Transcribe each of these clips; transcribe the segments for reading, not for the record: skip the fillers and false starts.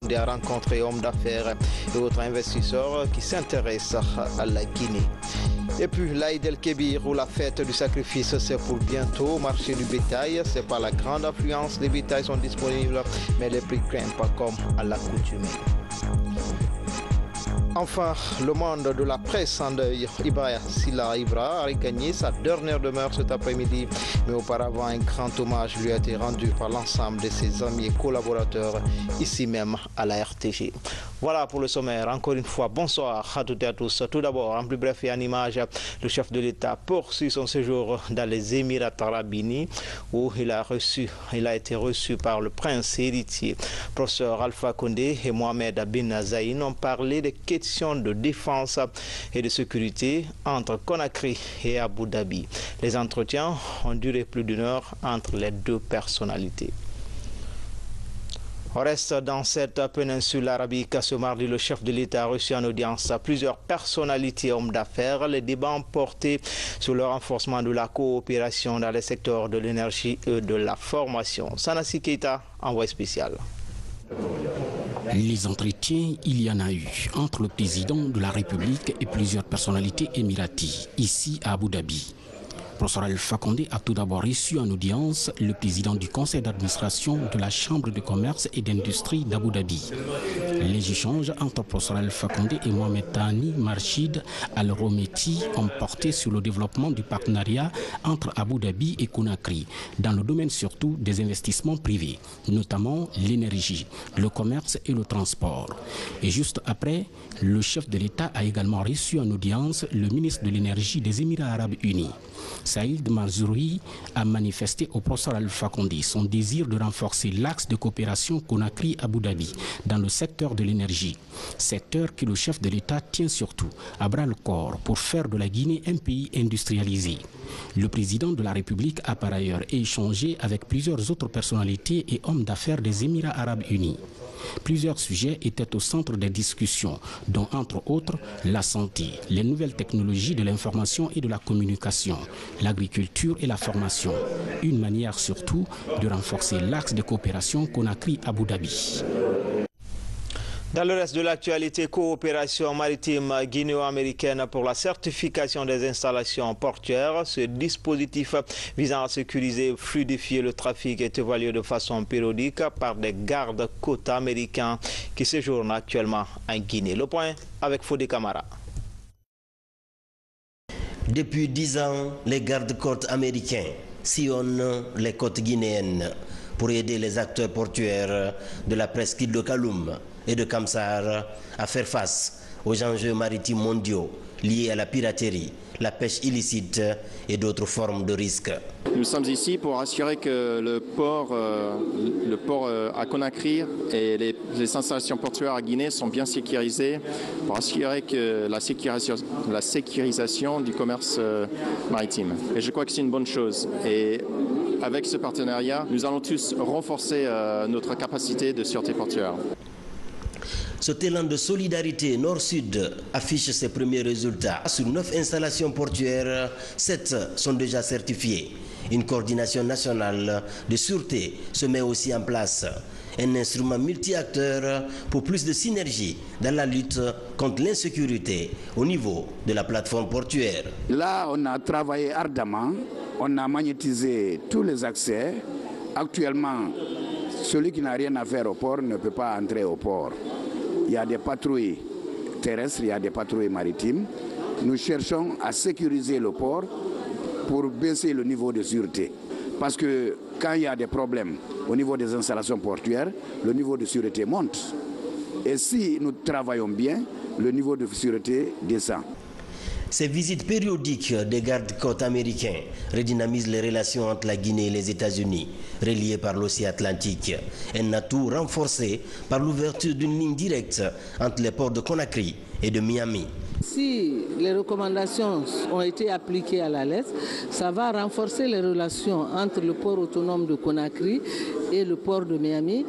des rencontrés hommes d'affaires et autres investisseurs qui s'intéressent à la Guinée. Et puis l'Aïd el-Kébir ou la fête du sacrifice, c'est pour bientôt. Marché du bétail, c'est pas la grande affluence, les bétails sont disponibles, mais les prix grimpent pas comme à l'accoutumée. Enfin, le monde de la presse en deuil. Ibrahima Silla Ibra a gagné sa dernière demeure cet après-midi, mais auparavant un grand hommage lui a été rendu par l'ensemble de ses amis et collaborateurs ici même à la RTG. Voilà pour le sommaire. Encore une fois, bonsoir à toutes et à tous. Tout d'abord, en plus bref et en image, le chef de l'État poursuit son séjour dans les Émirats arabes unis où il a été reçu par le prince héritier. Professeur Alpha Condé et Mohamed bin Zayed ont parlé des questions de défense et de sécurité entre Conakry et Abu Dhabi. Les entretiens ont duré plus d'une heure entre les deux personnalités. On reste dans cette péninsule arabique. Ce mardi, le chef de l'État a reçu en audience plusieurs personnalités hommes d'affaires. Les débats ont porté sur le renforcement de la coopération dans les secteurs de l'énergie et de la formation. Sanassi Keita, envoyé spécial. Les entretiens, il y en a eu entre le président de la République et plusieurs personnalités émiraties, ici à Abu Dhabi. Professeur Alpha Condé a tout d'abord reçu en audience le président du conseil d'administration de la Chambre de commerce et d'industrie d'Abu Dhabi. Les échanges entre professeur Alpha Condé et Mohamed Tani Marchid Al-Rometi ont porté sur le développement du partenariat entre Abu Dhabi et Conakry, dans le domaine surtout des investissements privés, notamment l'énergie, le commerce et le transport. Et juste après, le chef de l'État a également reçu en audience le ministre de l'énergie des Émirats arabes unis. Saïd Marzouri a manifesté au professeur Alpha Condé son désir de renforcer l'axe de coopération Conakry-Abu Dhabi dans le secteur de l'énergie, secteur que le chef de l'État tient surtout à bras-le-corps pour faire de la Guinée un pays industrialisé. Le président de la République a par ailleurs échangé avec plusieurs autres personnalités et hommes d'affaires des Émirats arabes unis. Plusieurs sujets étaient au centre des discussions, dont entre autres la santé, les nouvelles technologies de l'information et de la communication, l'agriculture et la formation. Une manière surtout de renforcer l'axe de coopération Conakry-Abu Dhabi. Dans le reste de l'actualité, coopération maritime guinéo-américaine pour la certification des installations portuaires. Ce dispositif visant à sécuriser et fluidifier le trafic est évalué de façon périodique par des gardes-côtes américains qui séjournent actuellement en Guinée. Le point avec Fodé Camara. Depuis 10 ans, les gardes-côtes américains sillonnent les côtes guinéennes pour aider les acteurs portuaires de la presqu'île de Kaloum et de Kamsar à faire face aux enjeux maritimes mondiaux liés à la piraterie, la pêche illicite et d'autres formes de risques. Nous sommes ici pour assurer que le port à Conakry et les installations portuaires à Guinée sont bien sécurisées, pour assurer que la sécurisation du commerce maritime. Et je crois que c'est une bonne chose. Et avec ce partenariat, nous allons tous renforcer notre capacité de sûreté portuaire. Ce élan de solidarité nord-sud affiche ses premiers résultats. Sur 9 installations portuaires, 7 sont déjà certifiées. Une coordination nationale de sûreté se met aussi en place. Un instrument multi-acteurs pour plus de synergie dans la lutte contre l'insécurité au niveau de la plateforme portuaire. Là, on a travaillé ardemment, on a magnétisé tous les accès. Actuellement, celui qui n'a rien à faire au port ne peut pas entrer au port. Il y a des patrouilles terrestres, il y a des patrouilles maritimes. Nous cherchons à sécuriser le port pour baisser le niveau de sûreté. Parce que quand il y a des problèmes au niveau des installations portuaires, le niveau de sûreté monte. Et si nous travaillons bien, le niveau de sûreté descend. Ces visites périodiques des gardes-côtes américains redynamisent les relations entre la Guinée et les États-Unis, reliées par l'océan Atlantique. Un atout renforcé par l'ouverture d'une ligne directe entre les ports de Conakry et de Miami. Si les recommandations ont été appliquées à la lettre, ça va renforcer les relations entre le port autonome de Conakry et le port de Miami,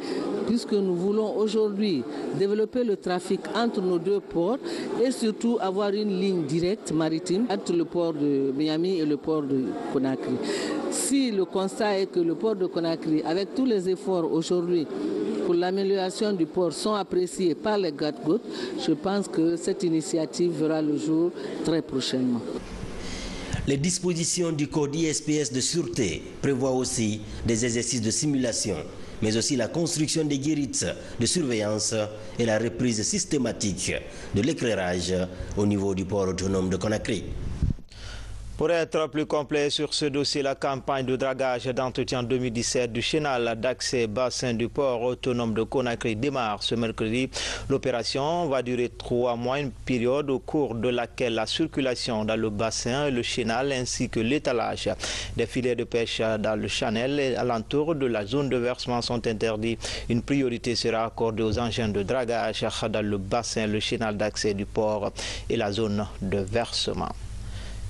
puisque nous voulons aujourd'hui développer le trafic entre nos deux ports et surtout avoir une ligne directe maritime entre le port de Miami et le port de Conakry. Si le constat est que le port de Conakry, avec tous les efforts aujourd'hui pour l'amélioration du port sont appréciés par les garde-côtes, je pense que cette initiative verra le jour très prochainement. Les dispositions du code ISPS de sûreté prévoient aussi des exercices de simulation, mais aussi la construction des guérites de surveillance et la reprise systématique de l'éclairage au niveau du port autonome de Conakry. Pour être plus complet sur ce dossier, la campagne de dragage d'entretien 2017 du chenal d'accès bassin du port autonome de Conakry démarre ce mercredi. L'opération va durer 3 mois, une période au cours de laquelle la circulation dans le bassin et le chenal ainsi que l'étalage des filets de pêche dans le channel et alentour de la zone de versement sont interdits. Une priorité sera accordée aux engins de dragage dans le bassin, le chenal d'accès du port et la zone de versement.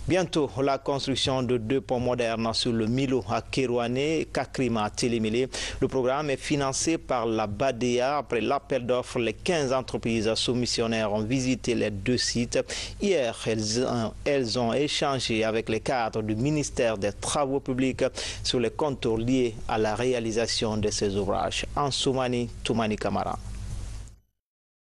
Bientôt, la construction de 2 ponts modernes sur le Milo à Kerouane et Kakrima à Télémélé. Le programme est financé par la BADEA. Après l'appel d'offres, les 15 entreprises soumissionnaires ont visité les 2 sites. Hier, elles ont échangé avec les cadres du ministère des Travaux publics sur les contours liés à la réalisation de ces ouvrages. Ansoumani Toumani Kamara.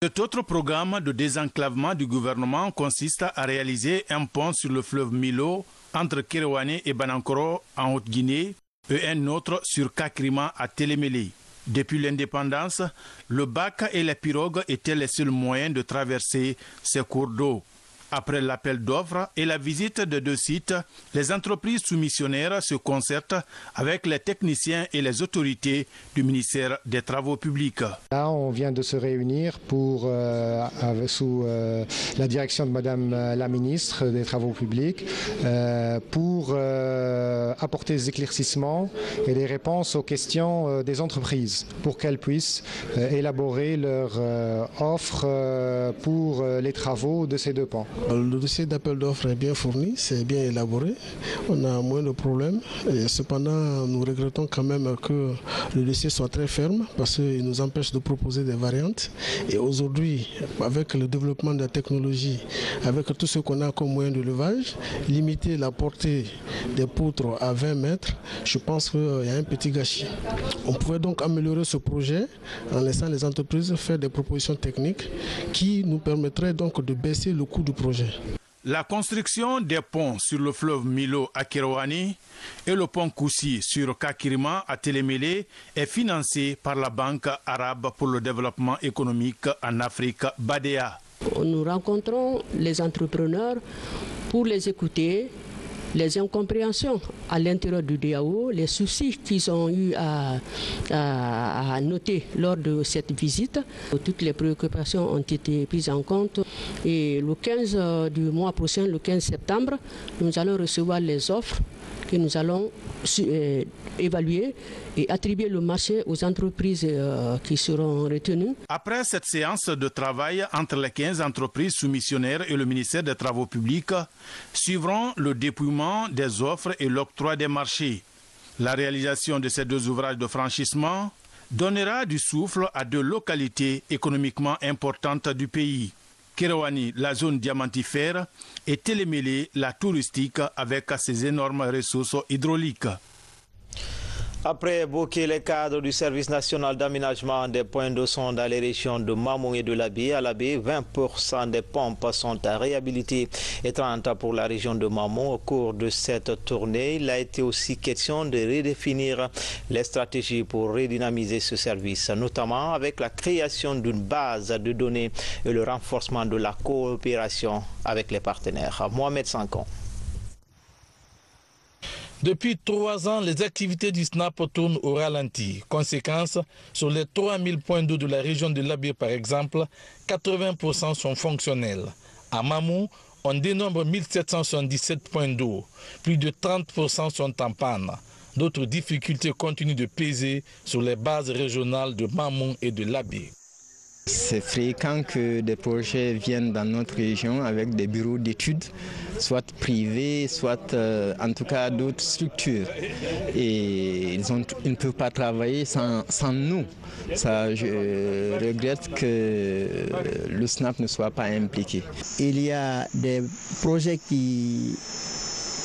Cet autre programme de désenclavement du gouvernement consiste à réaliser un pont sur le fleuve Milo entre Kerouane et Banankoro en Haute-Guinée et un autre sur Kakrima à Télémélé. Depuis l'indépendance, le bac et les pirogues étaient les seuls moyens de traverser ces cours d'eau. Après l'appel d'offres et la visite de 2 sites, les entreprises soumissionnaires se concertent avec les techniciens et les autorités du ministère des Travaux publics. Là, on vient de se réunir sous la direction de Madame la ministre des Travaux publics pour apporter des éclaircissements et des réponses aux questions des entreprises pour qu'elles puissent élaborer leur offre pour les travaux de ces 2 ponts. Le dossier d'appel d'offres est bien fourni, c'est bien élaboré, on a moins de problèmes. Et cependant, nous regrettons quand même que le dossier soit très ferme parce qu'il nous empêche de proposer des variantes. Et aujourd'hui, avec le développement de la technologie, avec tout ce qu'on a comme moyen de levage, limiter la portée des poutres à 20 mètres, je pense qu'il y a un petit gâchis. On pourrait donc améliorer ce projet en laissant les entreprises faire des propositions techniques qui nous permettraient donc de baisser le coût du projet. La construction des ponts sur le fleuve Milo à Kerouane et le pont Koussi sur Kakrima à Télémélé est financée par la Banque arabe pour le développement économique en Afrique, BADEA. Nous rencontrons les entrepreneurs pour les écouter, les incompréhensions à l'intérieur du DAO, les soucis qu'ils ont eu à noter lors de cette visite. Toutes les préoccupations ont été prises en compte et le 15 du mois prochain, le 15 septembre, nous allons recevoir les offres que nous allons évaluer et attribuer le marché aux entreprises qui seront retenues. Après cette séance de travail entre les 15 entreprises soumissionnaires et le ministère des Travaux publics, suivront le dépouillement des offres et l'octroi des marchés. La réalisation de ces 2 ouvrages de franchissement donnera du souffle à 2 localités économiquement importantes du pays. Kerouane, la zone diamantifère, et Télémélé, la touristique, avec ses énormes ressources hydrauliques. Après évoquer les cadres du service national d'aménagement des points d'eau sont dans les régions de Mamou et de Labé. À Labé, 20% des pompes sont à réhabiliter et 30% pour la région de Mamou. Au cours de cette tournée, il a été aussi question de redéfinir les stratégies pour redynamiser ce service, notamment avec la création d'une base de données et le renforcement de la coopération avec les partenaires. Mohamed Sankon. Depuis 3 ans, les activités du SNAP tournent au ralenti. Conséquence, sur les 3000 points d'eau de la région de Labé, par exemple, 80% sont fonctionnels. À Mamou, on dénombre 1777 points d'eau. Plus de 30% sont en panne. D'autres difficultés continuent de peser sur les bases régionales de Mamou et de Labé. C'est fréquent que des projets viennent dans notre région avec des bureaux d'études, soit privés, soit en tout cas d'autres structures. Et ils ne peuvent pas travailler sans nous. Ça, je regrette que le SNAP ne soit pas impliqué. Il y a des projets qui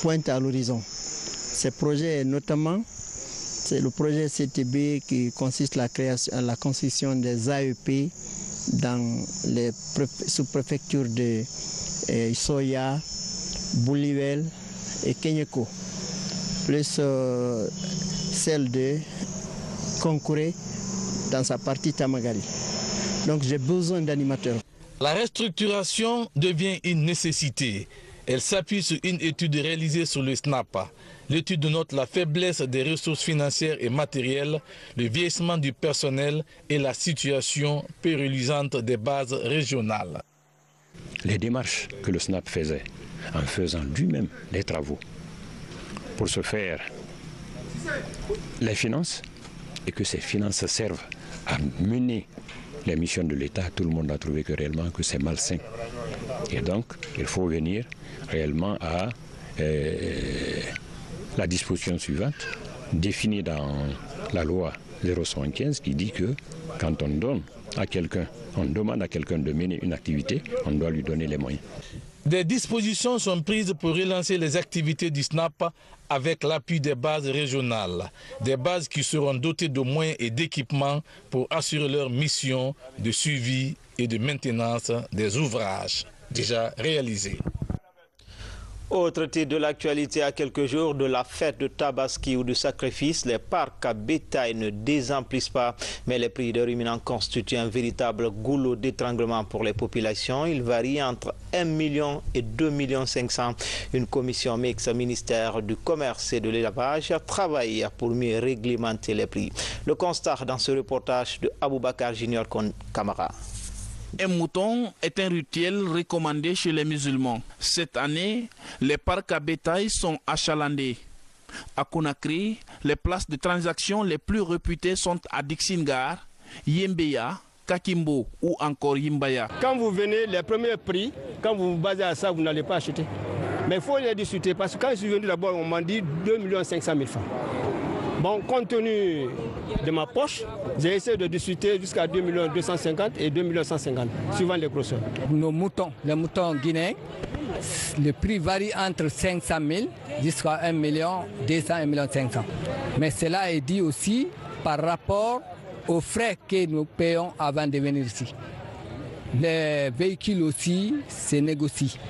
pointent à l'horizon. Ces projets notamment C'est le projet CTB qui consiste à la construction des AEP dans les sous-préfectures de Soya, Boulivel et Kenyeko, plus celle de Konkouré dans sa partie Tamagali. Donc j'ai besoin d'animateurs. La restructuration devient une nécessité. Elle s'appuie sur une étude réalisée sur le SNAP. L'étude note la faiblesse des ressources financières et matérielles, le vieillissement du personnel et la situation périlisante des bases régionales. Les démarches que le SNAP faisait en faisant lui-même les travaux pour se faire les finances et que ces finances servent à mener les missions de l'État, tout le monde a trouvé que réellement que c'est malsain. Et donc, il faut venir réellement à la disposition suivante, définie dans la loi 075, qui dit que quand on donne à quelqu'un, on demande à quelqu'un de mener une activité, on doit lui donner les moyens. Des dispositions sont prises pour relancer les activités du SNAP avec l'appui des bases régionales. Des bases qui seront dotées de moyens et d'équipements pour assurer leur mission de suivi et de maintenance des ouvrages déjà réalisés. Autre titre de l'actualité, à quelques jours de la fête de Tabaski ou de sacrifice, les parcs à bétail ne désemplissent pas, mais les prix de ruminants constituent un véritable goulot d'étranglement pour les populations. Il varie entre 1 million et 2 500 000. Une commission mixte ministère du Commerce et de l'Élevage travaille pour mieux réglementer les prix. Le constat dans ce reportage de Aboubakar Junior Kamara. Un mouton est un rituel recommandé chez les musulmans. Cette année, les parcs à bétail sont achalandés. À Conakry, les places de transaction les plus réputées sont à Dixingar, Yembeya, Kakimbo ou encore Yimbaya. Quand vous venez, les premiers prix, quand vous vous basez à ça, vous n'allez pas acheter. Mais il faut les discuter parce que quand je suis venu d'abord, on m'a dit 2 500 000 francs. Bon, compte tenu de ma poche, j'ai essayé de discuter jusqu'à 2 250 000 et 2 150 000, suivant les grosseurs. Nos moutons, les moutons guinéens, le prix varie entre 500 000 jusqu'à 1 200 000, 1 500 000. Mais cela est dit aussi par rapport aux frais que nous payons avant de venir ici. Les véhicules aussi se négocient.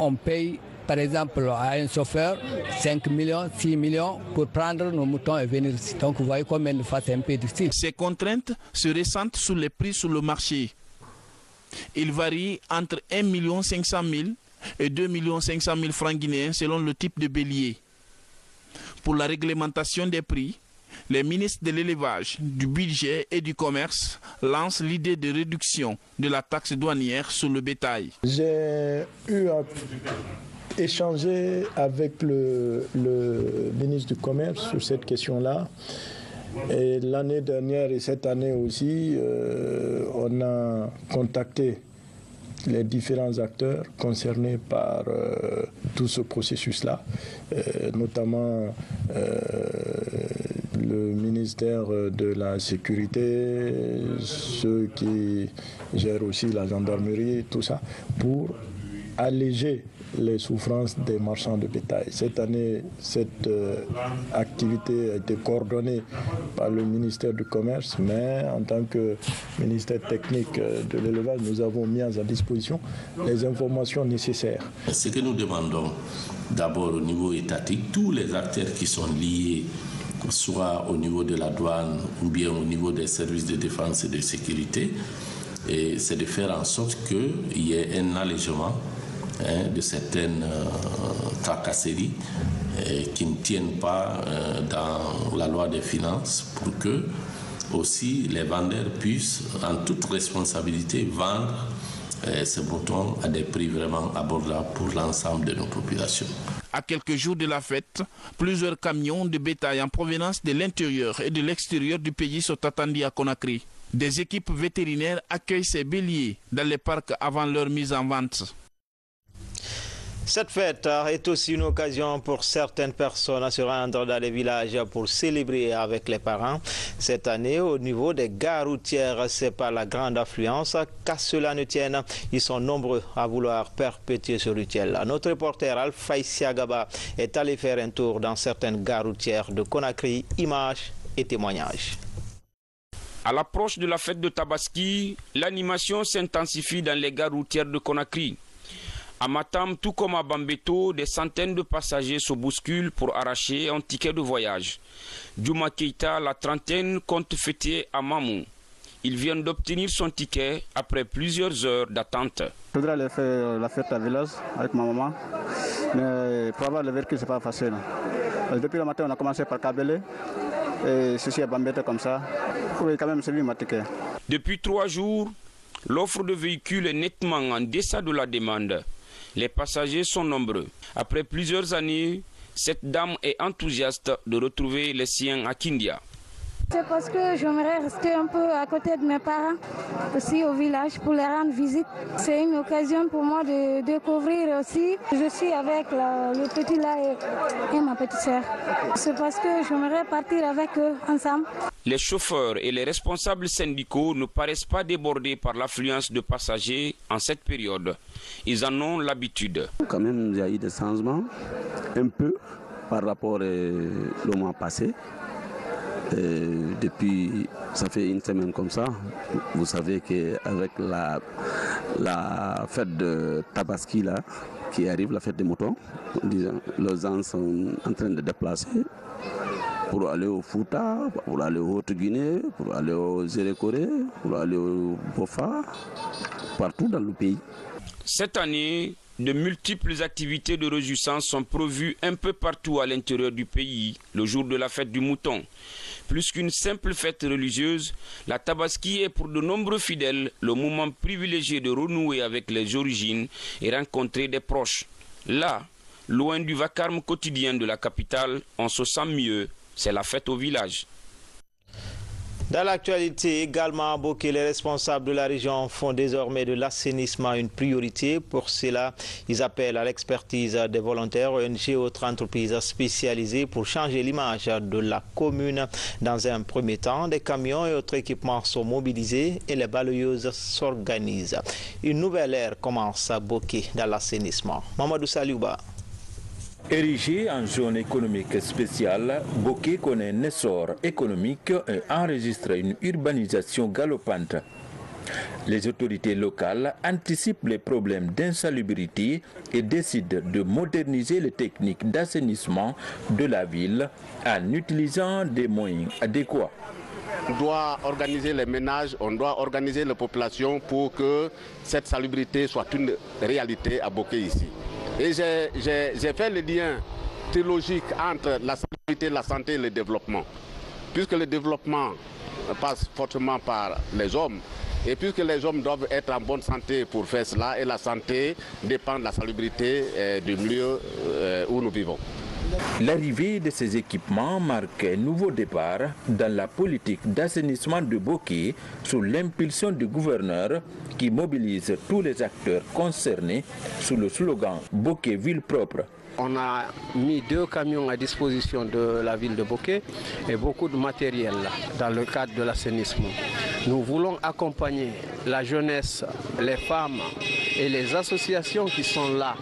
On paye par exemple à un chauffeur 5 millions, 6 millions pour prendre nos moutons et venir ici. Donc vous voyez combien de fois c'est un peu difficile. Ces contraintes se ressentent sur les prix sur le marché. Ils varient entre 1 500 000 et 2 500 000 francs guinéens selon le type de bélier. Pour la réglementation des prix, les ministres de l'élevage, du budget et du commerce lancent l'idée de réduction de la taxe douanière sur le bétail. J'ai eu à échanger avec le ministre du Commerce sur cette question-là. Et l'année dernière et cette année aussi, on a contacté les différents acteurs concernés par tout ce processus-là, notamment le ministère de la Sécurité, ceux qui gèrent aussi la gendarmerie, tout ça, pour alléger les souffrances des marchands de bétail. Cette année, cette activité a été coordonnée par le ministère du Commerce, mais en tant que ministère technique de l'élevage, nous avons mis à disposition les informations nécessaires. Ce que nous demandons d'abord au niveau étatique, tous les acteurs qui sont liés, soit au niveau de la douane ou bien au niveau des services de défense et de sécurité, c'est de faire en sorte qu'il y ait un allègement de certaines tracasseries qui ne tiennent pas dans la loi des finances pour que aussi les vendeurs puissent en toute responsabilité vendre ces moutons à des prix vraiment abordables pour l'ensemble de nos populations. À quelques jours de la fête, plusieurs camions de bétail en provenance de l'intérieur et de l'extérieur du pays sont attendus à Conakry. Des équipes vétérinaires accueillent ces béliers dans les parcs avant leur mise en vente. Cette fête est aussi une occasion pour certaines personnes à se rendre dans les villages pour célébrer avec les parents. Cette année, au niveau des gares routières, c'est pas la grande affluence. Qu'à cela ne tienne, ils sont nombreux à vouloir perpétuer ce rituel. Notre reporter Alpha Siagaba est allé faire un tour dans certaines gares routières de Conakry. Images et témoignages. À l'approche de la fête de Tabaski, l'animation s'intensifie dans les gares routières de Conakry. À Matam, tout comme à Bambeto, des centaines de passagers se bousculent pour arracher un ticket de voyage. Djouma Keita, la trentaine, compte fêter à Mamou. Il vient d'obtenir son ticket après plusieurs heures d'attente. Je voudrais aller faire la fête à village avec ma maman, mais pour avoir le véhicule, ce n'est pas facile. Depuis le matin, on a commencé par Kabele, et ceci est Bambeto comme ça. Oui, quand même, c'est lui mon ticket. Depuis 3 jours, l'offre de véhicules est nettement en deçà de la demande. Les passagers sont nombreux. Après plusieurs années, cette dame est enthousiaste de retrouver les siens à Kindia. C'est parce que j'aimerais rester un peu à côté de mes parents, aussi au village, pour les rendre visite. C'est une occasion pour moi de découvrir aussi. Je suis avec le petit là et ma petite sœur. C'est parce que j'aimerais partir avec eux ensemble. Les chauffeurs et les responsables syndicaux ne paraissent pas débordés par l'affluence de passagers en cette période. Ils en ont l'habitude. Quand même, il y a eu des changements, un peu, par rapport au mois passé. Depuis, ça fait une semaine comme ça, vous savez qu'avec la fête de Tabaski là, qui arrive, la fête des moutons, les gens sont en train de déplacer pour aller au Fouta, pour aller au Haute-Guinée, pour aller au Zérékoré, pour aller au Bofa, partout dans le pays. Cette année, de multiples activités de réjouissance sont prévues un peu partout à l'intérieur du pays, le jour de la fête du mouton. Plus qu'une simple fête religieuse, la Tabaski est pour de nombreux fidèles le moment privilégié de renouer avec les origines et rencontrer des proches. Là, loin du vacarme quotidien de la capitale, on se sent mieux, c'est la fête au village. Dans l'actualité également, Boké, les responsables de la région font désormais de l'assainissement une priorité. Pour cela, ils appellent à l'expertise des volontaires, ONG et autres entreprises spécialisées pour changer l'image de la commune. Dans un premier temps, des camions et autres équipements sont mobilisés et les balayeuses s'organisent. Une nouvelle ère commence à Boké dans l'assainissement. Mamadou Saliouba. Érigé en zone économique spéciale, Boké connaît un essor économique et enregistre une urbanisation galopante. Les autorités locales anticipent les problèmes d'insalubrité et décident de moderniser les techniques d'assainissement de la ville en utilisant des moyens adéquats. On doit organiser les ménages, on doit organiser la population pour que cette salubrité soit une réalité à Boké ici. Et j'ai fait le lien théologique entre la salubrité, la santé et le développement. Puisque le développement passe fortement par les hommes, et puisque les hommes doivent être en bonne santé pour faire cela, et la santé dépend de la salubrité du milieu où nous vivons. L'arrivée de ces équipements marque un nouveau départ dans la politique d'assainissement de Boké sous l'impulsion du gouverneur qui mobilise tous les acteurs concernés sous le slogan Boké ville propre. On a mis 2 camions à disposition de la ville de Boké et beaucoup de matériel dans le cadre de l'assainissement. Nous voulons accompagner la jeunesse, les femmes et les associations qui sont là,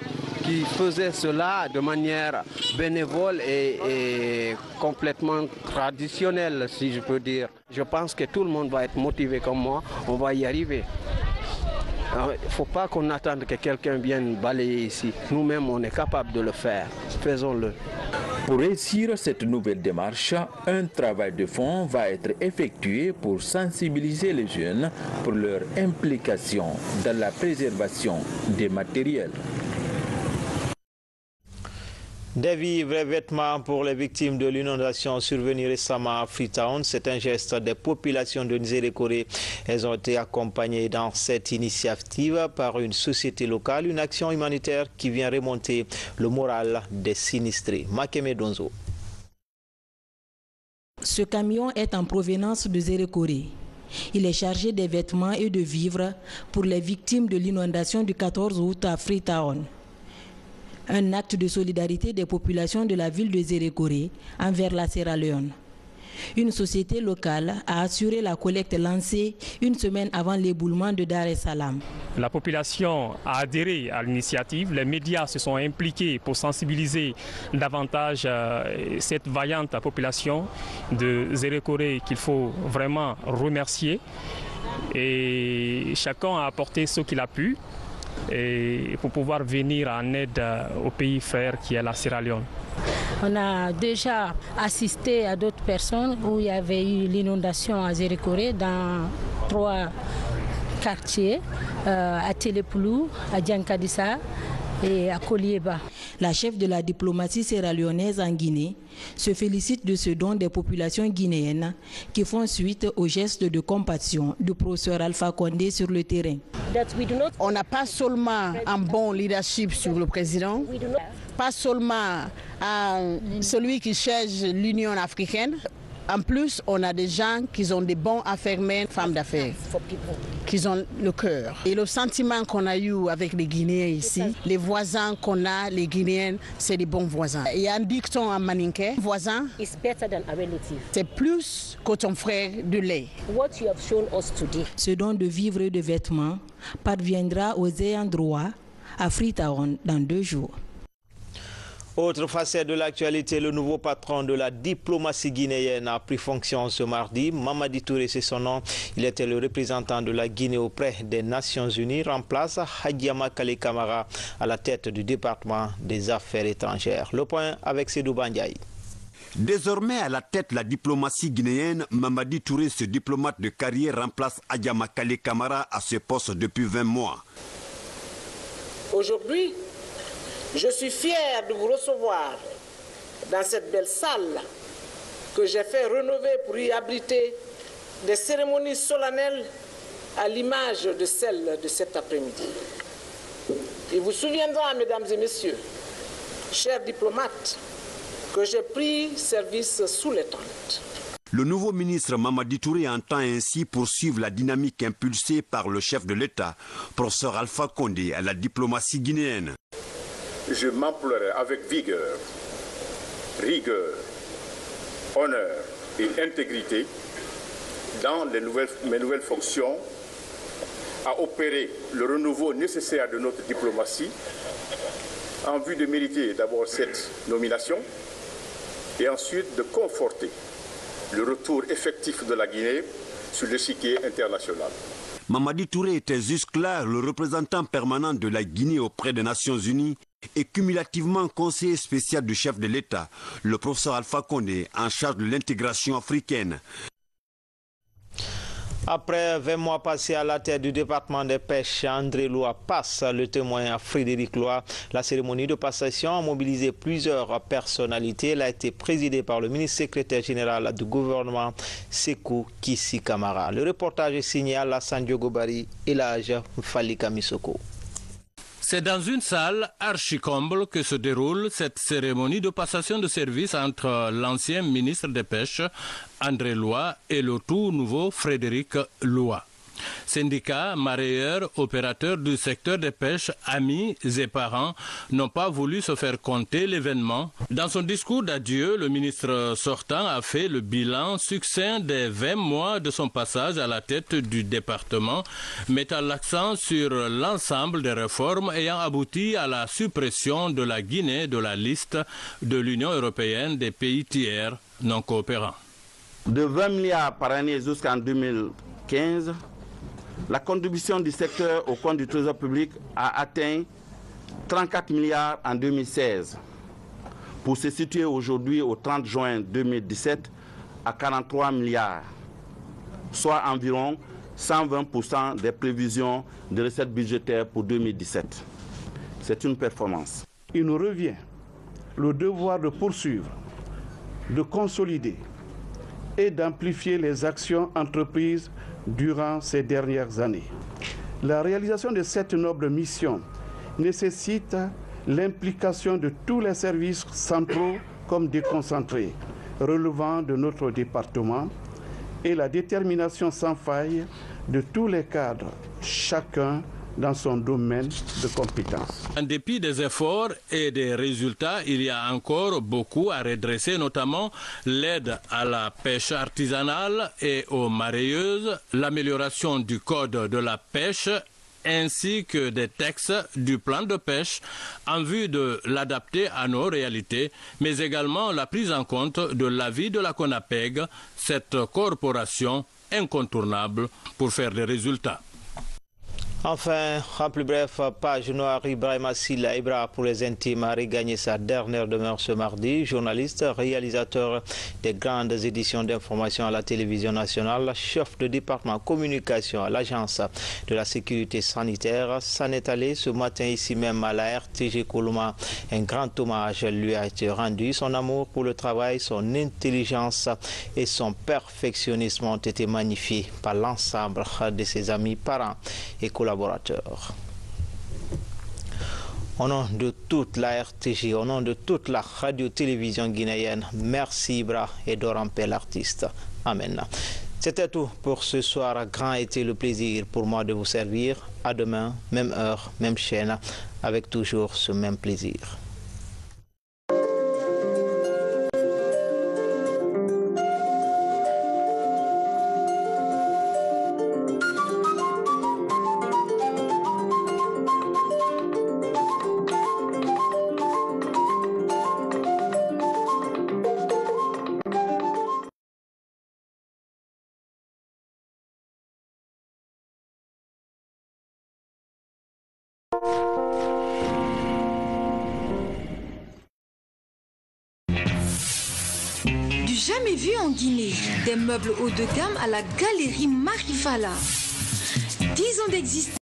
qui faisaient cela de manière bénévole et complètement traditionnelle, si je peux dire. Je pense que tout le monde va être motivé comme moi, on va y arriver. Il ne faut pas qu'on attende que quelqu'un vienne balayer ici. Nous-mêmes, on est capable de le faire. Faisons-le. Pour réussir cette nouvelle démarche, un travail de fond va être effectué pour sensibiliser les jeunes pour leur implication dans la préservation des matériels. Des vivres et vêtements pour les victimes de l'inondation survenue récemment à Freetown. C'est un geste des populations de Nzérékoré. Elles ont été accompagnées dans cette initiative par une société locale, une action humanitaire qui vient remonter le moral des sinistrés. Makeme Donzo. Ce camion est en provenance de Nzérékoré. Il est chargé des vêtements et de vivres pour les victimes de l'inondation du 14 août à Freetown. Un acte de solidarité des populations de la ville de Zérékoré envers la Sierra Leone. Une société locale a assuré la collecte lancée une semaine avant l'éboulement de Dar es Salaam. La population a adhéré à l'initiative, les médias se sont impliqués pour sensibiliser davantage cette vaillante population de Zérékoré qu'il faut vraiment remercier. Et chacun a apporté ce qu'il a pu et pour pouvoir venir en aide au pays frère qui est la Sierra Leone. On a déjà assisté à d'autres personnes où il y avait eu l'inondation à Zérékoré dans 3 quartiers, à Télépoulou, à Diankadissa et à Kolieba. La chef de la diplomatie sierra-léonaise en Guinée se félicite de ce don des populations guinéennes qui font suite aux gestes de compassion du professeur Alpha Condé sur le terrain. On n'a pas seulement un bon leadership sur le président, pas seulement celui qui cherche l'Union africaine. En plus, on a des gens qui ont des bons affaires-mènes, femmes d'affaires, qui ont le cœur. Et le sentiment qu'on a eu avec les Guinéens ici, les voisins qu'on a, les Guinéens, c'est des bons voisins. Il y a un dicton en maninké, voisin, c'est plus que ton frère de lait. Ce don de vivres et de vêtements parviendra aux ayants droit à Freetown dans 2 jours. Autre facette de l'actualité, le nouveau patron de la diplomatie guinéenne a pris fonction ce mardi. Mamadi Touré, c'est son nom. Il était le représentant de la Guinée auprès des Nations Unies, remplace Hadiama Kale Kamara à la tête du département des affaires étrangères. Le point avec Sédou Bandiaï. Désormais à la tête de la diplomatie guinéenne, Mamadi Touré, ce diplomate de carrière, remplace Hadiama Kale Kamara à ce poste depuis 20 mois. Aujourd'hui, je suis fier de vous recevoir dans cette belle salle que j'ai fait rénover pour y abriter des cérémonies solennelles à l'image de celle de cet après-midi. Il vous souviendra, mesdames et messieurs, chers diplomates, que j'ai pris service sous les tentes. Le nouveau ministre Mamadi Touré entend ainsi poursuivre la dynamique impulsée par le chef de l'État, professeur Alpha Condé, à la diplomatie guinéenne. Je m'emploierai avec vigueur, rigueur, honneur et intégrité dans mes nouvelles fonctions à opérer le renouveau nécessaire de notre diplomatie en vue de mériter d'abord cette nomination et ensuite de conforter le retour effectif de la Guinée sur l'échiquier international. Mamadi Touré était jusque-là le représentant permanent de la Guinée auprès des Nations Unies et cumulativement conseiller spécial du chef de l'État, le professeur Alpha Condé, en charge de l'intégration africaine. Après 20 mois passés à la tête du département des pêches, André Loa passe le témoin à Frédéric Loa. La cérémonie de passation a mobilisé plusieurs personnalités. Elle a été présidée par le ministre secrétaire général du gouvernement, Sékou Kissi Kamara. Le reportage est signé à Alassane Diogo Bari et l'âge Falika Misoko. C'est dans une salle archi-comble que se déroule cette cérémonie de passation de service entre l'ancien ministre des Pêches, André Loa, et le tout nouveau Frédéric Loa. Syndicats, mareyeurs, opérateurs du secteur des pêches, amis et parents n'ont pas voulu se faire compter l'événement. Dans son discours d'adieu, le ministre sortant a fait le bilan succinct des 20 mois de son passage à la tête du département, mettant l'accent sur l'ensemble des réformes ayant abouti à la suppression de la Guinée de la liste de l'Union européenne des pays tiers non coopérants. De 20 milliards par année jusqu'en 2015, la contribution du secteur au compte du trésor public a atteint 34 milliards en 2016, pour se situer aujourd'hui au 30 juin 2017 à 43 milliards, soit environ 120% des prévisions de recettes budgétaires pour 2017. C'est une performance. Il nous revient le devoir de poursuivre, de consolider et d'amplifier les actions entreprises durant ces dernières années. La réalisation de cette noble mission nécessite l'implication de tous les services centraux comme déconcentrés relevant de notre département et la détermination sans faille de tous les cadres, chacun dans son domaine de compétence. En dépit des efforts et des résultats, il y a encore beaucoup à redresser, notamment l'aide à la pêche artisanale et aux mareyeuses, l'amélioration du code de la pêche ainsi que des textes du plan de pêche en vue de l'adapter à nos réalités, mais également la prise en compte de l'avis de la CONAPEG, cette corporation incontournable pour faire des résultats. Enfin, en plus bref, page noire, Ibrahima Silla Ibra pour les intimes a regagné sa dernière demeure ce mardi. Journaliste, réalisateur des grandes éditions d'information à la télévision nationale, chef de département communication à l'agence de la sécurité sanitaire, s'en est allé ce matin ici même à la RTG Coloma. Un grand hommage lui a été rendu. Son amour pour le travail, son intelligence et son perfectionnisme ont été magnifiés par l'ensemble de ses amis, parents et collaborateurs. Au nom de toute la RTG, au nom de toute la radio-télévision guinéenne, merci Ibra et dors en paix l'artiste. Amen. C'était tout pour ce soir. Grand était le plaisir pour moi de vous servir. À demain, même heure, même chaîne, avec toujours ce même plaisir. Du jamais vu en Guinée, des meubles haut de gamme à la galerie Marifala. 10 ans d'existence.